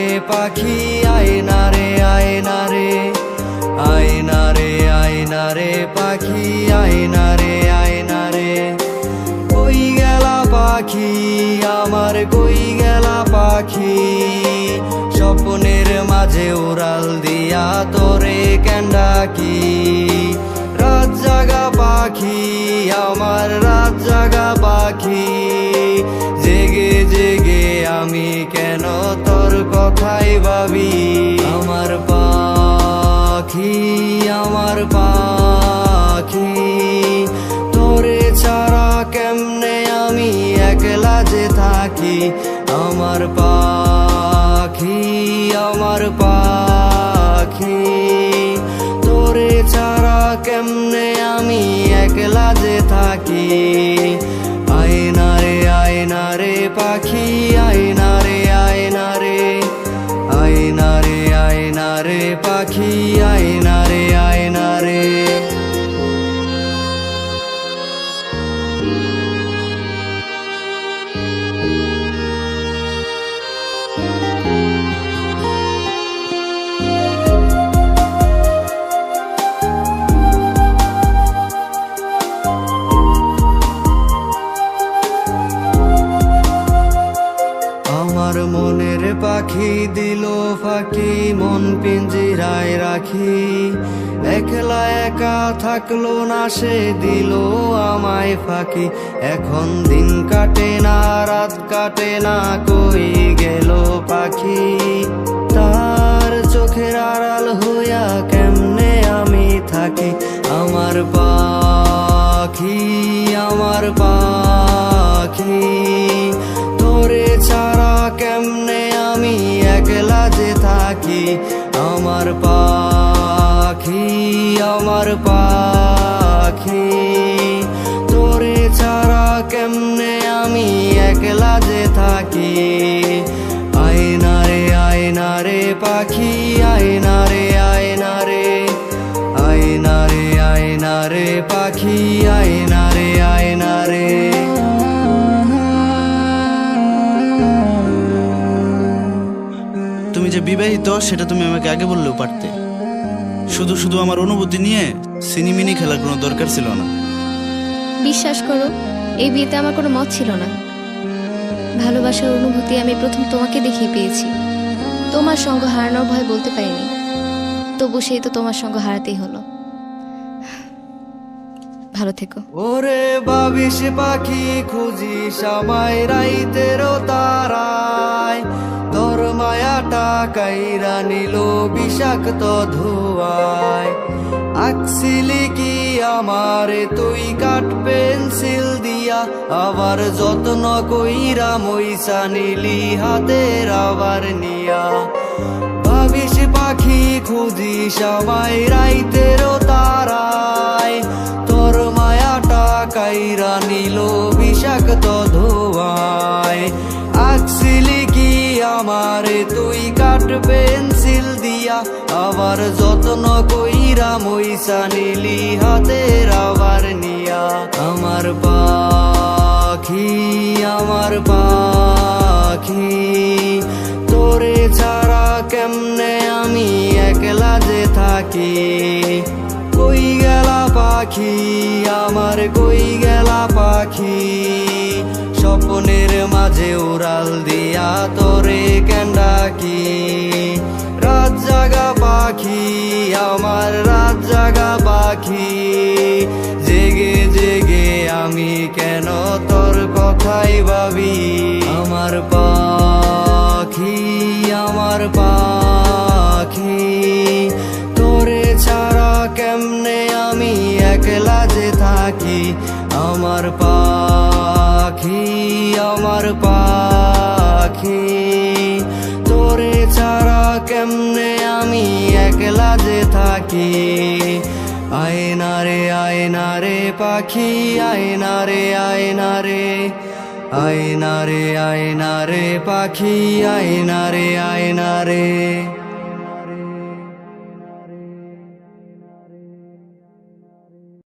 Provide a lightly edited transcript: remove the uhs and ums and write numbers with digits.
রে পাখি আয়না রে আয়না রে, আয়না রে আয়না রে পাখি আয়না রে আয়না রে। কই গেলা পাখি আমার কই গেলা পাখি, স্বপ্নের মাঝে উড়াল দিয়া তোরে কেন ডাকি। রাত জাগা পাখি আমার রাত জাগা পাখি, জেগে জেগে আমি কেন তোর কথাই ভাবি। আমার পাখি আমার পাখি, তোরে ছাড়া কেমনে আমি একলা যে থাকি। আমার পাখি আমার পাখি, তোরে ছাড়া কেমনে আমি একলা যে থাকি। আয়না রে আয়না রে পাখি আয়না রে আয়না রে, আয়না রে আয়না রে পাখি আয়না রে আয়না রে। আমার মনের পাখি দিল ফাঁকি, মন পিঞ্জিরায় রাখি। একলা একা থাকলো না সে দিল আমায় ফাঁকি। এখন দিন কাটে না রাত কাটে না, কই গেল পাখি। তার চোখের আড়াল হইয়া কেমনে আমি থাকি। আমার পাখি আমার পাখি, তোরে ছাড়া কেমনে আমি একলা যে থাকি। আমার পাখি আমার পাখি, তোরে ছাড়া কেমনে আমি একলা যে থাকি। আয়না রে আয়না রে পাখি আয়না রে আয়না রে, আয়না রে আয়না রে পাখি আয়না রে আয়না রে। তুমি যে বিবাহিত সেটা তুমি আমাকে আগে বললেও পারতে। শুধু শুধু আমার অনুভূতি নিয়ে সিনিমিনি খেলার কোনো দরকার ছিল না। বিশ্বাস করো, এই বিয়েতে আমার কোনো মত ছিল না। ভালোবাসার অনুভূতি আমি প্রথম তোমাকে দেখে পেয়েছি। তোমার সঙ্গ হারানোর ভয় বলতে পারিনি, তবু সেই তো তোমার সঙ্গ হারাতেই হলো। ভালো থেকো। ওরে ভাবিস পাখি খুঁজিস আমায় রাইতেরও তারায়, তোর মায়াটা কাইরা নিল বিষাক্ত ধোয়ায়। আঁকছিলি কি আমারে তুই কাঠ পেন্সিল দিয়া, আবার যত্ন কইরা মইসা নিলি হাতের আবার নিয়া। ভাবিস পাখি খুঁজিস আমায় রাইতেরও তারায়, তোর মায়াটা কাইরা নিল বিষাক্ত ধোয়ায়। আঁকছিলি কি আমারে তুই কাঠ পেন্সিল দিয়া, আবার যত্ন কইরা মইসা নিলি হাতের আবার নিয়া। আমার পাখি আমার পাখি, তোরে ছাড়া কেমনে আমি একলা যে থাকি। কই গেলা পাখি আমার কই গেলা পাখি, স্বপ্নের মাঝে উড়াল দিয়া তোরে কেন ডাকি। রাত জাগা পাখি আমার রাত জাগা পাখি, জেগে জেগে আমি কেন তোর কথাই ভাবি। আমার পাখি আমার পাখি, তোরে ছাড়া কেমনে আমি একলা যে থাকি। আমার পাখি আমার পাখি, তোরে ছাড়া কেমনে আমি একলা যে থাকি। আয়না রে আয়না রে পাখি আয়না রে আয়না রে, আয়না রে আয়না রে পাখি আয়না রে আয়না রে।